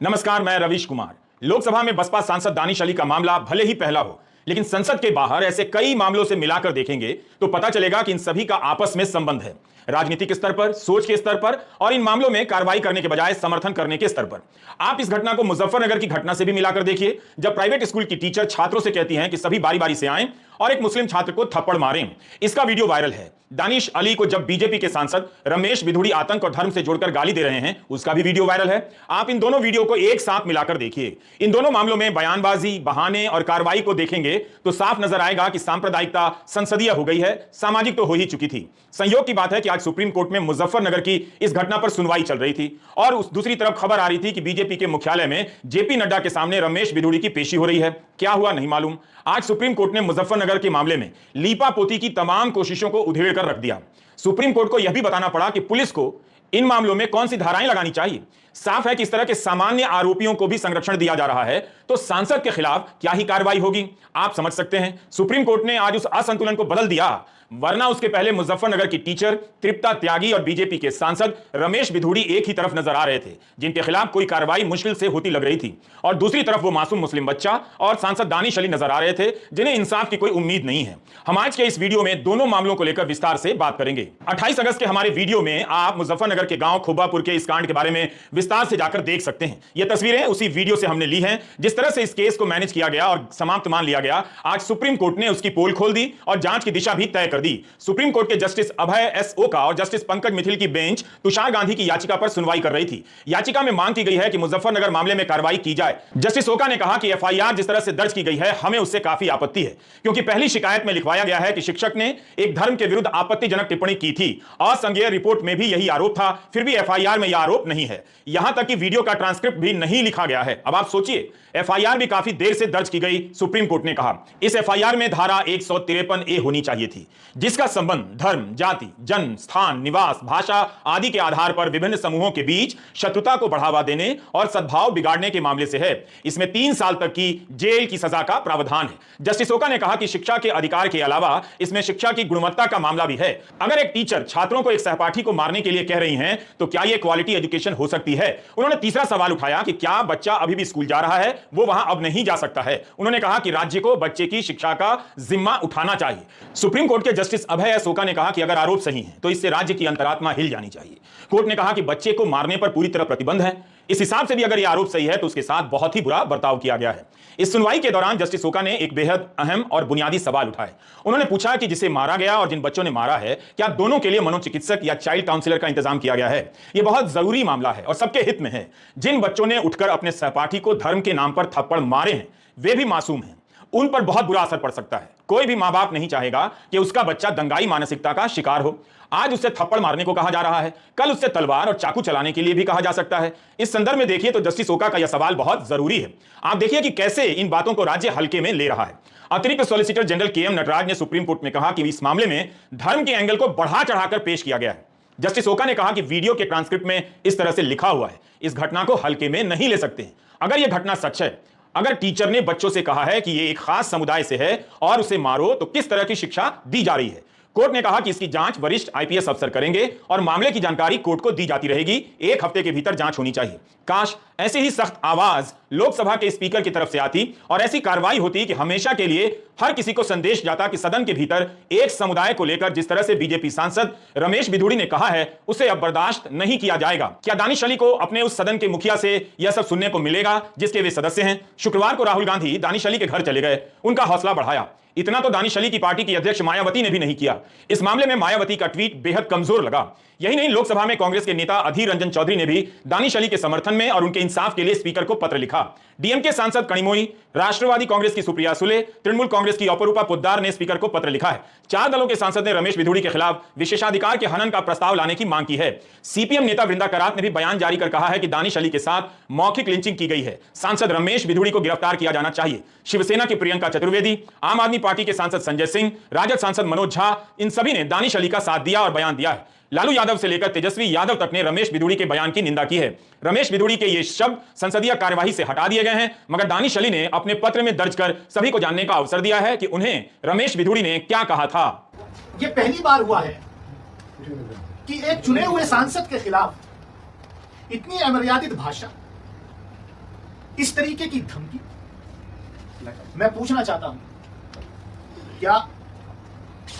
नमस्कार, मैं रवीश कुमार। लोकसभा में बसपा सांसद दानिश अली का मामला भले ही पहला हो, लेकिन संसद के बाहर ऐसे कई मामलों से मिलाकर देखेंगे तो पता चलेगा कि इन सभी का आपस में संबंध है, राजनीतिक स्तर पर, सोच के स्तर पर और इन मामलों में कार्रवाई करने के बजाय समर्थन करने के स्तर पर। आप इस घटना को मुजफ्फरनगर की घटना से भी मिलाकर देखिए, जब प्राइवेट स्कूल की टीचर छात्रों से कहती हैं कि सभी बारी बारी से आएं और एक मुस्लिम छात्र को थप्पड़ मारें। इसका वीडियो वायरल है। दानिश अली को जब बीजेपी के सांसद रमेश बिधूड़ी आतंक और धर्म से जोड़कर गाली दे रहे हैं, उसका भी वीडियो वायरल है। आप इन दोनों वीडियो को एक साथ मिलाकर देखिए। इन दोनों मामलों में बयानबाजी, बहाने और कार्रवाई को देखेंगे तो साफ नजर आएगा कि सांप्रदायिकता संसदीय हो गई है, सामाजिक तो हो ही चुकी थी। संयोग की बात है कि आज सुप्रीम कोर्ट में मुजफ्फरनगर की इस घटना पर सुनवाई चल रही थी और उस दूसरी तरफ खबर आ रही थी कि बीजेपी के मुख्यालय में जेपी नड्डा के सामने रमेश बिधूड़ी की पेशी हो रही है। क्या हुआ नहीं मालूम। आज सुप्रीम कोर्ट ने मुजफ्फरनगर के मामले में लीपापोती की तमाम कोशिशों को उधेड़ कर रख दिया। सुप्रीम कोर्ट को यह भी बताना पड़ा कि पुलिस को इन मामलों में कौन सी धाराएं लगानी चाहिए। साफ है कि इस तरह के सामान्य आरोपियों को भी संरक्षण दिया जा रहा है तो सांसद के खिलाफ क्या ही कार्रवाई होगी, आप समझ सकते हैं। सुप्रीम कोर्ट ने आज उस असंतुलन को बदल दिया, वरना उसके पहले मुजफ्फरनगर की टीचर तृप्ता त्यागी और बीजेपी के सांसद रमेश बिधूड़ी एक ही तरफ नजर आ रहे थे, जिनके खिलाफ कोई कार्रवाई मुश्किल से होती लग रही थी, और दूसरी तरफ वो मासूम मुस्लिम बच्चा और सांसद दानिश अली नजर आ रहे थे, जिन्हें इंसाफ की कोई उम्मीद नहीं है। हम आज के इस वीडियो में दोनों मामलों को लेकर विस्तार से बात करेंगे। 28 अगस्त के हमारे वीडियो में आप मुजफ्फरनगर के गांव खोबापुर के इस कांड के बारे में विस्तार से जाकर देख सकते हैं। ये तस्वीरें उसी वीडियो से हमने ली हैं। जिस तरह से इस केस को मैनेज किया गया और समाप्त मान लिया गया, आज सुप्रीम कोर्ट ने उसकी पोल खोल दी और जांच की दिशा भी तय कर दी। सुप्रीम कोर्ट के जस्टिस अभय एस ओका और जस्टिस पंकज मिथिल की बेंच तुषार गांधी की याचिका पर सुनवाई कर रही थी। याचिका में मांग की गई है कि मुजफ्फरनगर मामले में कार्रवाई की जाए। जस्टिस ओका ने कहा कि एफआईआर जिस तरह से दर्ज की गई है, हमें उससे काफी आपत्ति है, क्योंकि पहली शिकायत में लिखवाया गया है कि शिक्षक ने एक धर्म के विरुद्ध आपत्तिजनक टिप्पणी की थी। असंज्ञेय रिपोर्ट में भी यही आरोप था, फिर भी एफआईआर में यह आरोप नहीं है। यहां तक कि वीडियो का ट्रांसक्रिप्ट भी नहीं लिखा गया है। अब आप सोचिए, एफआईआर भी काफी देर से दर्ज की गई। सुप्रीम कोर्ट ने कहा इस एफआईआर में धारा 153A होनी चाहिए थी, जिसका संबंध धर्म, जाति, जन्म, स्थान, निवास, भाषा आदि के आधार पर विभिन्न समूहों के बीच शत्रुता को बढ़ावा देने और सद्भाव बिगाड़ने के मामले से है। इसमें 3 साल तक की जेल की सजा का प्रावधान है। जस्टिस ओका ने कहा कि शिक्षा के अधिकार के अलावा इसमें शिक्षा की गुणवत्ता का मामला भी है। अगर एक टीचर छात्रों को एक सहपाठी को मारने के लिए कह रही हैं, तो क्या यह क्वालिटी एजुकेशन हो सकती है? उन्होंने तीसरा सवाल उठाया कि क्या बच्चा अभी भी स्कूल जा रहा है, वो वहां अब नहीं जा सकता है। उन्होंने कहा कि राज्य को बच्चे की शिक्षा का जिम्मा उठाना चाहिए। सुप्रीम कोर्ट के जस्टिस अभय एस ओका ने कहा कि अगर आरोप सही है तो इससे राज्य की अंतरात्मा हिल जानी चाहिए। कोर्ट ने कहा कि बच्चे को मारने पर पूरी तरह प्रतिबंध है। इस हिसाब से भी अगर यह आरोप सही है तो उसके साथ बहुत ही बुरा बर्ताव किया गया है। इस सुनवाई के दौरान जस्टिस ओका ने एक बेहद अहम और बुनियादी सवाल उठाए। उन्होंने पूछा कि जिसे मारा गया और जिन बच्चों ने मारा है, क्या दोनों के लिए मनोचिकित्सक या चाइल्ड काउंसलर का इंतजाम किया गया है? यह बहुत जरूरी मामला है और सबके हित में है। जिन बच्चों ने उठकर अपने सहपाठी को धर्म के नाम पर थप्पड़ मारे हैं, वे भी मासूम हैं। उन पर बहुत बुरा असर पड़ सकता है। कोई भी मां बाप नहीं चाहेगा कि उसका बच्चा दंगाई मानसिकता का शिकार हो। आज उससे थप्पड़ मारने को कहा जा रहा है, कल उससे तलवार और चाकू चलाने के लिए भी कहा जा सकता है। इस संदर्भ में देखिए तो जस्टिस ओका का यह सवाल बहुत जरूरी है। आप देखिए कि कैसे इन बातों को राज्य हल्के में ले रहा है। अतिरिक्त सॉलिसिटर जनरल KM नटराज ने सुप्रीम कोर्ट में कहा कि इस मामले में धर्म के एंगल को बढ़ा चढ़ाकर पेश किया गया है। जस्टिस ओका ने कहा कि वीडियो के ट्रांसक्रिप्ट में इस तरह से लिखा हुआ है, इस घटना को हल्के में नहीं ले सकते। अगर यह घटना सच है, अगर टीचर ने बच्चों से कहा है कि यह एक खास समुदाय से है और उसे मारो, तो किस तरह की शिक्षा दी जा रही है? कोर्ट ने कहा कि इसकी जांच वरिष्ठ IPS अफसर करेंगे और मामले की जानकारी कोर्ट को दी जाती रहेगी। 1 हफ्ते के भीतर जांच होनी चाहिए। काश ऐसी ही सख्त आवाज लोकसभा के स्पीकर की तरफ से आती और ऐसी कार्रवाई होती कि हमेशा के लिए हर किसी को संदेश जाता कि सदन के भीतर एक समुदाय को लेकर जिस तरह से बीजेपी सांसद रमेश बिधूड़ी ने कहा है, उसे अब बर्दाश्त नहीं किया जाएगा। क्या दानिश अली को अपने उस सदन के मुखिया से यह सब सुनने को मिलेगा जिसके वे सदस्य हैं? शुक्रवार को राहुल गांधी दानिश अली के घर चले गए, उनका हौसला बढ़ाया। इतना तो दानिश अली की पार्टी की अध्यक्ष मायावती ने भी नहीं किया। इस मामले में मायावती का ट्वीट बेहद कमजोर लगा। यही नहीं, लोकसभा में कांग्रेस के नेता अधीर रंजन चौधरी ने भी दानिश अली के समर्थन में और उनके इंसाफ के लिए स्पीकर को पत्र लिखा। डीएमके सांसद कनिमोई, राष्ट्रवादी कांग्रेस की सुप्रिया सुले, तृणमूल कांग्रेस की अपरूपा पोद्दार ने स्पीकर को पत्र लिखा है। 4 दलों के सांसद ने रमेश बिधूड़ी के खिलाफ विशेषाधिकार के हनन का प्रस्ताव लाने की मांग की है। सीपीएम नेता वृंदा करात ने भी बयान जारी कर कहा है कि दानिश अली के साथ मौखिक लिंचिंग की गई है। सांसद रमेश बिधूड़ी को गिरफ्तार किया जाना चाहिए। शिवसेना की प्रियंका चतुर्वेदी, आम आदमी पार्टी के सांसद संजय सिंह, राजद सांसद मनोज झा, इन सभी ने दानिश अली का साथ दिया और बयान दिया है। लालू यादव से लेकर तेजस्वी यादव तक ने रमेश बिधूड़ी के बयान की निंदा की है। रमेश बिधूड़ी के ये शब्द संसदीय कार्यवाही से हटा दिए गए हैं, मगर दानिश अली ने अपने पत्र में दर्ज कर सभी को जानने का अवसर दिया है कि उन्हें रमेश बिधूड़ी ने क्या कहा था। यह पहली बार हुआ है कि एक चुने हुए सांसद के खिलाफ इतनी अमर्यादित भाषा, इस तरीके की धमकी, मैं पूछना चाहता हूं, क्या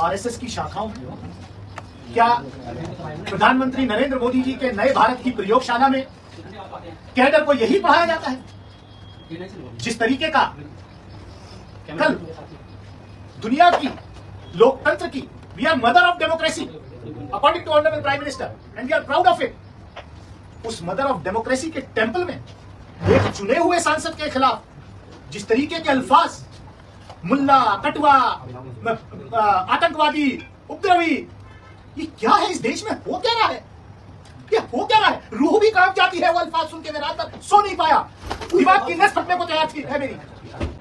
आरएसएस की शाखाओं में, क्या प्रधानमंत्री नरेंद्र मोदी जी के नए भारत की प्रयोगशाला में कैडर को यही पढ़ाया जाता है? जिस तरीके का कल दुनिया की लोकतंत्र की, we are mother of democracy according to honourable prime minister and we are proud of it, उस मदर ऑफ डेमोक्रेसी के टेंपल में एक चुने हुए सांसद के खिलाफ जिस तरीके के अल्फाज, मुल्ला, कटवा, आतंकवादी, उपद्रवी, ये क्या है? इस देश में हो क्या रहा है? ये हो क्या रहा है? रूह भी कांप जाती है वो अल्फाज सुन के। मैं रात भर सो नहीं पाया, दिमाग की नस फटने को तैयार थी है मेरी।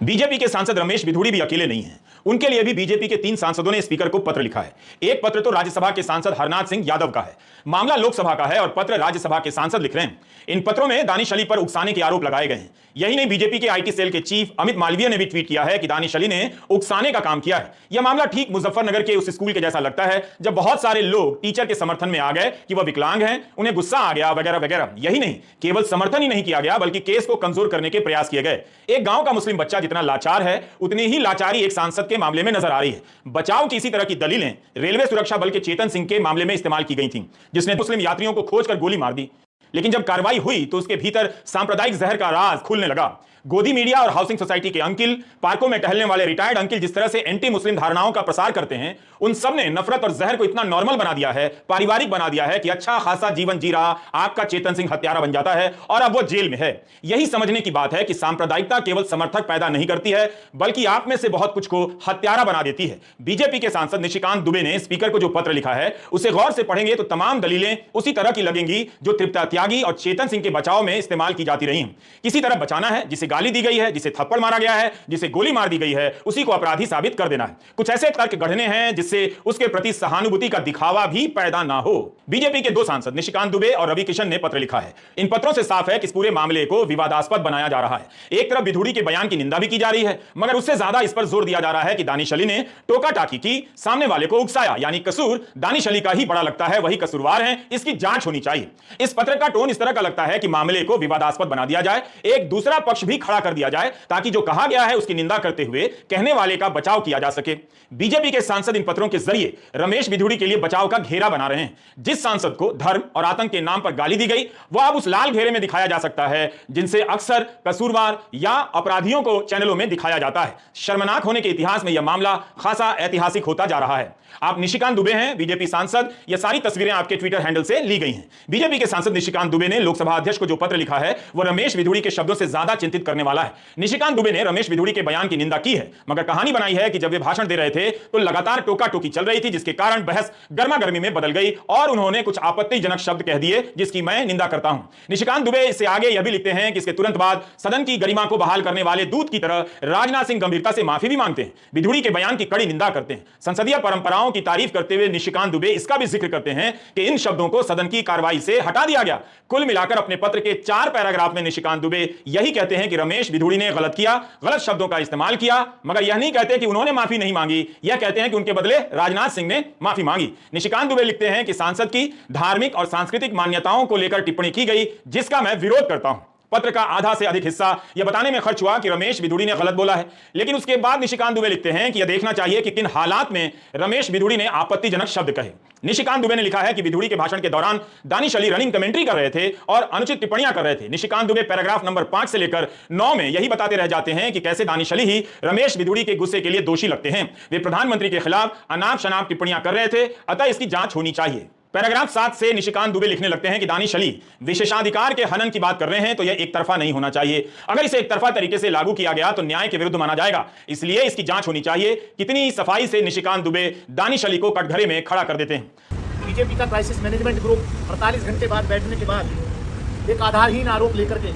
बीजेपी के सांसद रमेश बिधूड़ी भी अकेले नहीं हैं। उनके लिए भी बीजेपी के 3 सांसदों ने स्पीकर को पत्र लिखा है। एक पत्र तो राज्यसभा के सांसद हरनाथ सिंह यादव का है, मामला लोकसभा का है और पत्र राज्यसभा के सांसद लिख रहे हैं। इन पत्रों में दानिश अली पर उकसाने के आरोप लगाए गए हैं। यही नहीं, बीजेपी के आईटी सेल के चीफ अमित मालवीय ने भी ट्वीट किया है कि दानिश अली ने उकसाने का काम किया है। यह मामला ठीक मुजफ्फरनगर के उस स्कूल के जैसा लगता है जब बहुत सारे लोग टीचर के समर्थन में आ गए कि वह विकलांग हैं, उन्हें गुस्सा आ गया वगैरह वगैरह। यही नहीं, केवल समर्थन ही नहीं किया गया बल्कि केस को कमजोर करने के प्रयास किए गए। एक गांव का मुस्लिम बच्चा जितना लाचार है, उतनी ही लाचारी एक सांसद के मामले में नजर आ रही है। बचाव की इसी तरह की दलीलें रेलवे सुरक्षा बल के चेतन सिंह के मामले में इस्तेमाल की गई थीं, जिसने मुस्लिम यात्रियों को खोजकर गोली मार दी। लेकिन जब कार्रवाई हुई तो उसके भीतर सांप्रदायिक जहर का राज खुलने लगा। गोदी मीडिया और हाउसिंग सोसाइटी के अंकिल, पार्कों में टहलने वाले रिटायर्ड अंकिल जिस तरह से एंटी मुस्लिम धारणाओं का प्रसार करते हैं, उन सब ने नफरत और जहर को इतना नॉर्मल बना दिया है, पारिवारिक बना दिया है कि अच्छा खासा जीवन जी रहा आपका चेतन सिंह हत्यारा बन जाता है और अब वो जेल में है। यही समझने की बात है कि सांप्रदायिकता केवल समर्थक पैदा नहीं करती है बल्कि आप में से बहुत कुछ को हत्यारा बना देती है। बीजेपी के सांसद निशिकांत दुबे ने स्पीकर को जो पत्र लिखा है उसे गौर से पढ़ेंगे तो तमाम दलीलें उसी तरह की लगेंगी जो तृप्ता त्यागी और चेतन सिंह के बचाव में इस्तेमाल की जाती रही। किसी तरह बचाना है, जिसे गाली दी गई है, जिसे थप्पड़ मारा गया है, जिसे गोली मार दी गई है, उसी को अपराधी साबित कर देना है। कुछ ऐसे तर्क गढ़ने हैं जिससे उसके प्रति सहानुभूति का दिखावा भी पैदा ना हो। बीजेपी के 2 सांसद निशिकांत दुबे और रवि किशन ने पत्र लिखा है। इन पत्रों से साफ है कि इस पूरे मामले को विवादास्पद बनाया जा रहा है। एक तरफ बिधूड़ी के बयान की निंदा भी की जा रही है, मगर उससे ज्यादा इस पर जोर दिया जा रहा है कि दानिश अली ने टोका टाकी की, सामने वाले को उकसाया, यानी कसूर दानिश अली का ही बड़ा लगता है, वही कसूरवार है, इसकी जांच होनी चाहिए। इस पत्र का टोन इस तरह का लगता है कि मामले को विवादास्पद बना दिया जाए, एक दूसरा पक्ष भी खड़ा कर दिया जाए ताकि जो कहा गया है उसकी निंदा करते हुए कहने वाले का बचाव किया जा सके। बीजेपी के सांसद इन पत्रों के जरिए रमेश बिधूड़ी के लिए बचाव का घेरा बना रहे हैं। जिस सांसद को धर्म और आतंक के नाम पर गाली दी गई वह अब उस लाल घेरे में दिखाया जा सकता है जिनसे अक्सर कसूरवार या अपराधियों को चैनलों में दिखाया जाता है। शर्मनाक होने के इतिहास में यह मामला खासा ऐतिहासिक होता जा रहा है। आप निशिकांत दुबे हैं, बीजेपी सांसद। यह सारी तस्वीरें आपके ट्विटर हैंडल से ली गई हैं। बीजेपी के सांसद निशिकांत दुबे ने लोकसभा अध्यक्ष को जो पत्र लिखा है वह रमेश बिधूड़ी के शब्दों से ज्यादा चिंतित करने वाला है। निशिकांत दुबे ने रमेश बिधूड़ी के बयान की निंदा की है, मगर कहानी बनाई है कि जब वे भाषण दे रहे थे तो लगातार टोका टोकी चल रही थी, जिसके कारण बहस गर्मा गर्मी में बदल गई और उन्होंने कुछ आपत्तिजनक शब्द कह दिए जिसकी मैं निंदा करता हूं। निशिकांत दुबे इससे आगे यह भी लिखते हैं कि इसके तुरंत बाद सदन की गरिमा को बहाल करने वाले दूत की तरह राजनाथ सिंह गंभीरता से माफी भी मांगते हैं, बिधूड़ी के बयान की कड़ी निंदा करते हैं। संसदीय परंपराओं की तारीफ करते हुए निशिकांत दुबे इसका भी जिक्र करते हैं कि इन शब्दों को सदन की कार्रवाई से हटा दिया गया। कुल मिलाकर अपने पत्र के 4 पैराग्राफ में निशिकांत दुबे यही कहते हैं कि रमेश बिधूड़ी ने गलत किया, गलत शब्दों का इस्तेमाल किया, मगर यह नहीं कहते कि उन्होंने माफी नहीं मांगी। यह कहते हैं कि उनके बदले राजनाथ सिंह ने माफी मांगी। निशिकांत दुबे लिखते हैं कि सांसद की धार्मिक और सांस्कृतिक मान्यताओं को लेकर टिप्पणी की गई जिसका मैं विरोध करता हूं। पत्र का आधा से अधिक हिस्सा यह बताने में खर्च हुआ कि रमेश बिधूड़ी ने गलत बोला है, लेकिन उसके बाद निशिकांत दुबे लिखते हैं कि यह देखना चाहिए कि किन हालात में रमेश बिधूड़ी ने आपत्तिजनक शब्द कहे। निशिकांत दुबे ने लिखा है कि बिधूड़ी के भाषण के दौरान दानिश अली रनिंग कमेंट्री कर रहे थे और अनुचित टिप्पणियां कर रहे थे। निशिकांत दुबे पैराग्राफ नंबर 5 से लेकर 9 में यही बताते रह जाते हैं कि कैसे दानिश अली ही रमेश बिधूड़ी के गुस्से के लिए दोषी लगते हैं। वे प्रधानमंत्री के खिलाफ अनाप शनाप टिप्पणियां कर रहे थे, अतः इसकी जांच होनी चाहिए। पैराग्राफ 7 से निशिकांत दुबे लिखने लगते हैं कि दानिश अली विशेषाधिकार के हनन की बात कर रहे हैं तो यह एक तरफा नहीं होना चाहिए। अगर इसे एक तरफा तरीके से लागू किया गया तो न्याय के विरुद्ध माना जाएगा, इसलिए इसकी जांच होनी चाहिए। कितनी सफाई से निशिकांत दुबे दानिश अली को कटघरे में खड़ा कर देते हैं। बीजेपी का क्राइसिस मैनेजमेंट ग्रुप 48 घंटे बाद बैठने के बाद एक आधारहीन आरोप लेकर के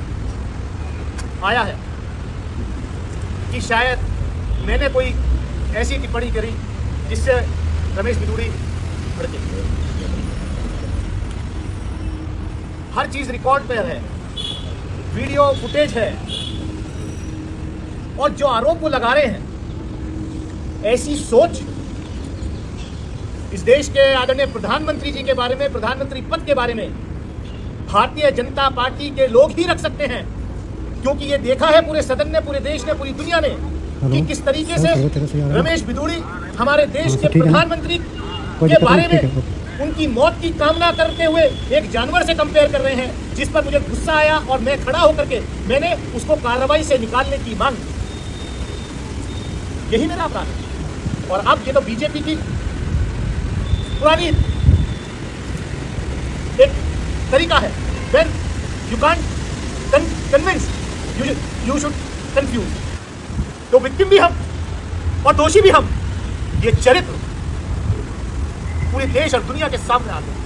आया है कि शायद मैंने कोई ऐसी टिप्पणी करी जिससे रमेश बिधूड़ी भड़के। हर चीज रिकॉर्ड पर है, वीडियो फुटेज है, और जो आरोप वो लगा रहे हैं, ऐसी सोच इस देश के आदरणीय प्रधानमंत्री जी के बारे में, प्रधानमंत्री पद के बारे में भारतीय जनता पार्टी के लोग ही रख सकते हैं। क्योंकि ये देखा है पूरे सदन ने, पूरे देश ने, पूरी दुनिया ने कि किस तरीके से रमेश बिधूड़ी हमारे देश के प्रधानमंत्री के बारे में उनकी मौत की कामना करते हुए एक जानवर से कंपेयर कर रहे हैं, जिस पर मुझे गुस्सा आया और मैं खड़ा होकर के मैंने उसको कार्रवाई से निकालने की मांग की। यही मेरा अपराध है। और अब ये तो बीजेपी की पुरानी एक तरीका है, when you can't convince you should confuse। तो विक्टिम भी हम और दोषी भी हम, ये चरित्र पूरे देश और दुनिया के सामने आते हैं।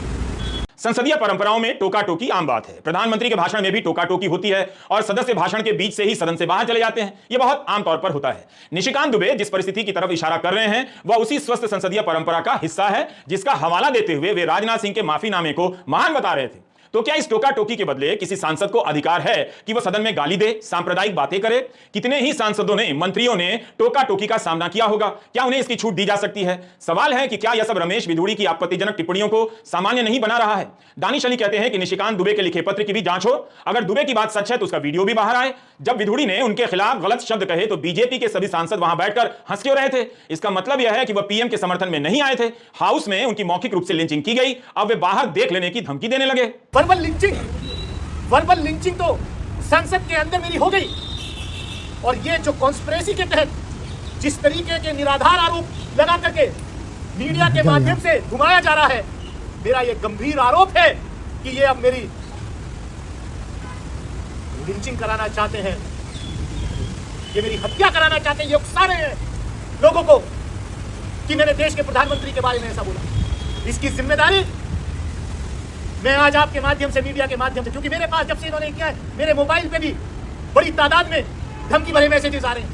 संसदीय परंपराओं में टोका टोकी आम बात है। प्रधानमंत्री के भाषण में भी टोका टोकी होती है और सदस्य भाषण के बीच से ही सदन से बाहर चले जाते हैं। यह बहुत आम तौर पर होता है। निशिकांत दुबे जिस परिस्थिति की तरफ इशारा कर रहे हैं वह उसी स्वस्थ संसदीय परंपरा का हिस्सा है, जिसका हवाला देते हुए वे राजनाथ सिंह के माफीनामे को महान बता रहे थे। तो क्या इस टोका टोकी के बदले किसी सांसद को अधिकार है कि वह सदन में गाली दे, सांप्रदायिक बातें करे? कितने ही सांसदों ने, मंत्रियों ने टोका टोकी का सामना किया होगा? क्या उन्हें इसकी छूट दी जा सकती है? सवाल है कि क्या यह सब रमेश बिधूड़ी की आपत्तिजनक टिप्पणियों को सामान्य नहीं बना रहा है? दानिश अली कहते हैं कि निशिकांत दुबे के लिखे पत्र की भी जांच हो। अगर दुबे की बात सच है तो उसका वीडियो भी बाहर आए। जब बिधूड़ी ने उनके खिलाफ गलत शब्द कहे तो बीजेपी के सभी सांसद वहां बैठकर हंस क्यों रहे थे? इसका मतलब यह है कि वह पीएम के समर्थन में नहीं आए थे। हाउस में उनकी मौखिक रूप से लिंचिंग की गई, अब वे बाहर देख लेने की धमकी देने लगे। वर्बल लिंचिंग तो संसद के अंदर मेरी हो गई, और ये जो कॉन्स्पिरेसी के तहत जिस तरीके के निराधार आरोप लगा करके मीडिया के माध्यम से घुमाया जा रहा है, मेरा ये गंभीर आरोप है कि ये अब मेरी लिंचिंग कराना चाहते हैं, ये मेरी हत्या कराना चाहते हैं, ये उकसा रहे हैं लोगों को कि मैंने देश के प्रधानमंत्री के बारे में ऐसा बोला। इसकी जिम्मेदारी मैं आज आपके माध्यम से, मीडिया के माध्यम से, क्योंकि मेरे पास जब से इन्होंने किया है मेरे मोबाइल पे भी बड़ी तादाद में धमकी भरे मैसेजेस आ रहे हैं,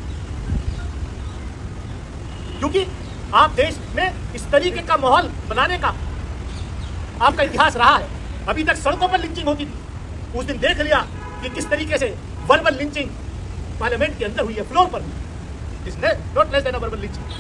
क्योंकि आप देश में इस तरीके का माहौल बनाने का आपका इतिहास रहा है। अभी तक सड़कों पर लिंचिंग होती थी, उस दिन देख लिया कि किस तरीके से वर्बल लिंचिंग पार्लियामेंट के अंदर हुई है, फ्लोर पर। Not less than verbal lynching.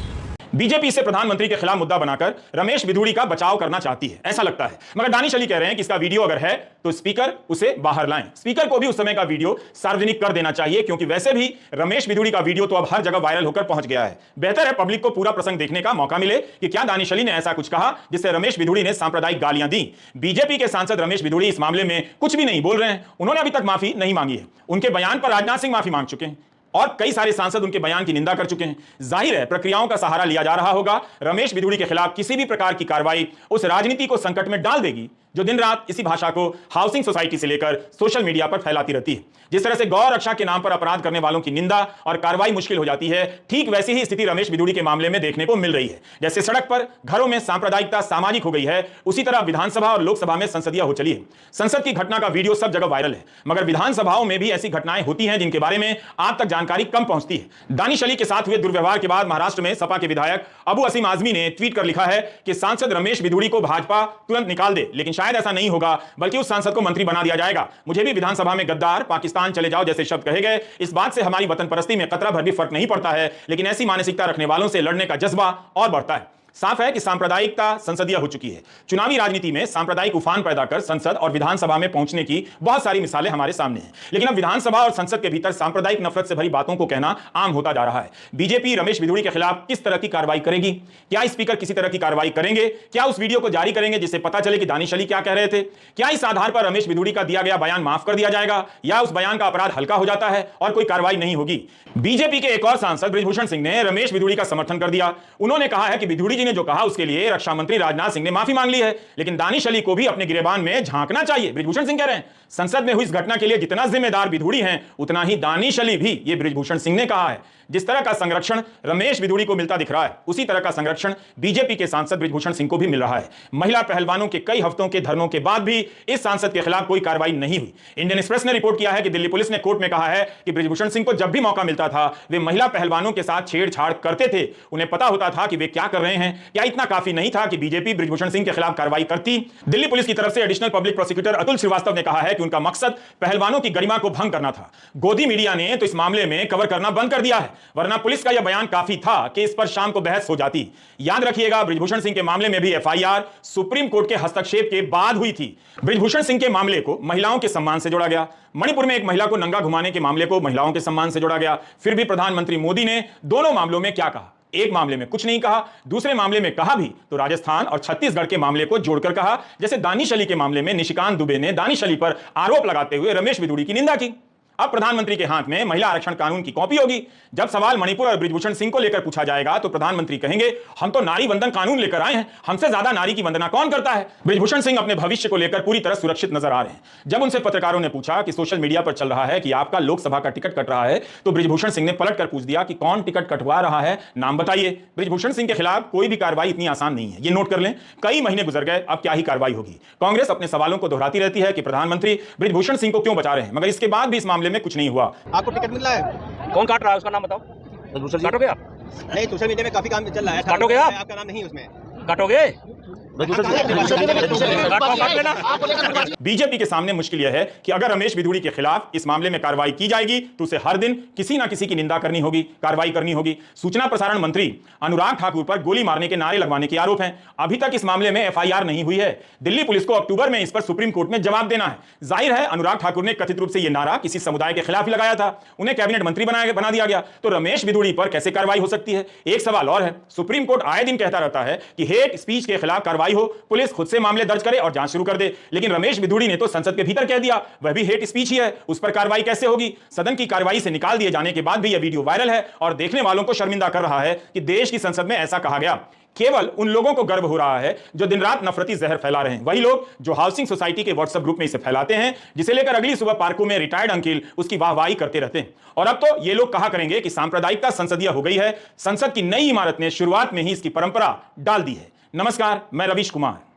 BJP इसे प्रधानमंत्री के खिलाफ मुद्दा बनाकर रमेश बिधूड़ी का बचाव करना चाहती है, ऐसा लगता है। मगर दानिश अली कह रहे हैं कि इसका वीडियो अगर है तो स्पीकर उसे बाहर लाएं। स्पीकर को भी उस समय का वीडियो सार्वजनिक कर देना चाहिए, क्योंकि वैसे भी रमेश बिधूड़ी का वीडियो तो अब हर जगह वायरल होकर पहुंच गया है। बेहतर है पब्लिक को पूरा प्रसंग देखने का मौका मिले कि क्या दानिश अली ने ऐसा कुछ कहा जिससे रमेश बिधूड़ी ने सांप्रदायिक गालियां दी। बीजेपी के सांसद रमेश बिधूड़ी इस मामले में कुछ भी नहीं बोल रहे हैं। उन्होंने अभी तक माफी नहीं मांगी है। उनके बयान पर राजनाथ सिंह माफी मांग चुके हैं और कई सारे सांसद उनके बयान की निंदा कर चुके हैं। जाहिर है प्रक्रियाओं का सहारा लिया जा रहा होगा। रमेश बिधूड़ी के खिलाफ किसी भी प्रकार की कार्रवाई उस राजनीति को संकट में डाल देगी जो दिन रात इसी भाषा को हाउसिंग सोसाइटी से लेकर सोशल मीडिया पर फैलाती रहती है। जिस तरह से गौ रक्षा के नाम पर अपराध करने वालों की निंदा और कार्रवाई मुश्किल हो जाती है, ठीक वैसी ही स्थिति रमेश बिधूड़ी के मामले में देखने को मिल रही है। जैसे सड़क पर, घरों में सांप्रदायिकता सामाजिक हो गई है, उसी तरह विधानसभा और लोकसभा में संसदीय हो चली है। संसद की घटना का वीडियो सब जगह वायरल है, मगर विधानसभाओं में भी ऐसी घटनाएं होती हैं जिनके बारे में आप तक जानकारी कम पहुंचती है। दानिश अली के साथ हुए दुर्व्यवहार के बाद महाराष्ट्र में सपा के विधायक अबू असीम आजमी ने ट्वीट कर लिखा है कि सांसद रमेश बिधूड़ी को भाजपा तुरंत निकाल दे, लेकिन शायद ऐसा नहीं होगा, बल्कि उस सांसद को मंत्री बना दिया जाएगा। मुझे भी विधानसभा में गद्दार, पाकिस्तान चले जाओ जैसे शब्द कहे गए। इस बात से हमारी वतन परस्ती में कतरा भर भी फर्क नहीं पड़ता है, लेकिन ऐसी मानसिकता रखने वालों से लड़ने का जज्बा और बढ़ता है। साफ है कि सांप्रदायिकता संसदीय हो चुकी है। चुनावी राजनीति में सांप्रदायिक उफान पैदा कर संसद और विधानसभा में पहुंचने की बहुत सारी मिसालें हमारे सामने हैं, लेकिन अब विधानसभा और संसद के भीतर सांप्रदायिक नफरत से भरी बातों को कहना आम होता जा रहा है। बीजेपी रमेश बिधूड़ी के खिलाफ किस तरह की कार्रवाई करेगी? क्या स्पीकर किसी तरह की कार्रवाई करेंगे? क्या उस वीडियो को जारी करेंगे जिससे पता चले कि दानिश अली क्या कह रहे थे? क्या इस आधार पर रमेश बिधूड़ी का दिया गया बयान माफ कर दिया जाएगा, या उस बयान का अपराध हल्का हो जाता है और कोई कार्रवाई नहीं होगी? बीजेपी के एक और सांसद बृजभूषण सिंह ने रमेश बिधूड़ी का समर्थन कर दिया। उन्होंने कहा है कि बिधूड़ी जी ने जो कहा उसके लिए रक्षा मंत्री राजनाथ सिंह ने माफी मांग ली है, लेकिन दानिश अली को भी अपने गिरेबान में झांकना चाहिए। बृजभूषण सिंह कह रहे हैं संसद में हुई इस घटना के लिए जितना जिम्मेदार बिधूड़ी हैं, उतना ही दानिश अली भी, ये बृजभूषण सिंह ने कहा है। जिस तरह का संरक्षण रमेश बिधूड़ी को मिलता दिख रहा है, उसी तरह का संरक्षण बीजेपी के सांसद बृजभूषण सिंह को भी मिल रहा है। महिला पहलवानों के कई हफ्तों के धरनों के बाद भी इस सांसद के खिलाफ कोई कार्रवाई नहीं हुई। इंडियन एक्सप्रेस ने रिपोर्ट किया है कि दिल्ली पुलिस ने कोर्ट में कहा है कि बृजभूषण सिंह को जब भी मौका मिलता था वे महिला पहलवानों के साथ छेड़छाड़ करते थे। उन्हें पता होता था कि वे क्या कर रहे हैं। हैं, क्या इतना काफी नहीं था कि बीजेपी बृजभूषण सिंह के खिलाफ कार्रवाई करती? दिल्ली पुलिस की तरफ से additional public prosecutor Atul Shrivastava ने कहा है कि उनका मकसद पहलवानों की गरिमा को भंग करना था। गोदी मीडिया ने तो इस मामले में कवर करना बंद कर दिया है, वरना पुलिस का यह बयान काफी था कि इस पर शाम को बहस हो जाती। याद रखिएगा, बृजभूषण सिंह के मामले में भी एफआईआर सुप्रीम कोर्ट के हस्तक्षेप के बाद हुई थी। बृजभूषण सिंह के मामले को महिलाओं के सम्मान से जोड़ा गया, मणिपुर में एक महिला को नंगा घुमाने के मामले को महिलाओं के सम्मान से जोड़ा गया। फिर भी प्रधानमंत्री मोदी ने दोनों मामलों में क्या कहा? एक मामले में कुछ नहीं कहा, दूसरे मामले में कहा भी तो राजस्थान और छत्तीसगढ़ के मामले को जोड़कर कहा। जैसे दानिश अली के मामले में निशिकांत दुबे ने दानिश अली पर आरोप लगाते हुए रमेश बिधूड़ी की निंदा की। अब प्रधानमंत्री के हाथ में महिला आरक्षण कानून की कॉपी होगी। जब सवाल मणिपुर और बृजभूषण सिंह को लेकर पूछा जाएगा तो प्रधानमंत्री कहेंगे, हम तो नारी वंदन कानून लेकर आए हैं, हमसे ज्यादा नारी की वंदना कौन करता है? बृजभूषण सिंह अपने भविष्य को लेकर पूरी तरह सुरक्षित नजर आ रहे हैं। जब उनसे पत्रकारों ने पूछा कि सोशल मीडिया पर चल रहा है कि आपका लोकसभा का टिकट कट रहा है, तो बृजभूषण सिंह ने पलट कर पूछ दिया कि कौन टिकट कटवा रहा है, नाम बताइए। बृजभूषण सिंह के खिलाफ कोई भी कार्रवाई इतनी आसान नहीं है, ये नोट कर लें। कई महीने गुजर गए, अब क्या ही कार्रवाई होगी? कांग्रेस अपने सवालों को दोहराती रहती है कि प्रधानमंत्री बृजभूषण सिंह को क्यों बचा रहे हैं, मगर इसके बाद भी इस मामले में कुछ नहीं हुआ। आपको टिकट मिल रहा है? कौन काट रहा है उसका नाम बताओ। काटोगे आप? नहीं, सोशल मीडिया में काफी काम चल रहा है। काटोगे आप? आपका नाम नहीं उसमें। काटोगे? बीजेपी के सामने मुश्किल यह है कि अगर रमेश बिधूड़ी के खिलाफ इस मामले में कार्रवाई की जाएगी तो उसे हर दिन किसी ना किसी की निंदा करनी होगी, कार्रवाई करनी होगी। सूचना प्रसारण मंत्री अनुराग ठाकुर पर गोली मारने के नारे लगवाने के आरोप हैं। अभी तक इस मामले में एफआईआर नहीं हुई है। दिल्ली पुलिस को अक्टूबर में इस पर सुप्रीम कोर्ट में जवाब देना है। जाहिर है, अनुराग ठाकुर ने कथित रूप से यह नारा किसी समुदाय के खिलाफ ही लगाया था, उन्हें कैबिनेट मंत्री बना दिया गया, तो रमेश बिधूड़ी पर कैसे कार्रवाई हो सकती है? एक सवाल और है, सुप्रीम कोर्ट आए दिन कहता रहता है कि हेट स्पीच के खिलाफ कार्रवाई हो, पुलिस खुद से मामले दर्ज करे और जांच शुरू कर दे, लेकिन रमेश बिधूड़ी ने तो संसद के भीतर कह दिया वह भी हेट स्पीच ही है, उस पर कार्रवाई कैसे होगी? सदन की कार्रवाई से निकाल दिए जाने के बाद भी यह वीडियो वायरल है और देखने वालों को शर्मिंदा कर रहा है कि देश की संसद में ऐसा कहा गया। केवल उन लोगों को गर्व हो रहा है जो दिन रात नफरती जहर फैला रहे हैं, वही लोग जो हाउसिंग सोसाइटी के व्हाट्सएप ग्रुप में इसे फैलाते हैं, जिसे लेकर अगली सुबह पार्कों में रिटायर्ड अंकिल उसकी वाहवाही करते रहते हैं। और अब तो ये लोग कहा करेंगे कि सांप्रदायिकता संसदीय हो गई है। संसद की नई इमारत ने शुरुआत में ही इसकी परंपरा डाल दी है। नमस्कार, मैं रवीश कुमार।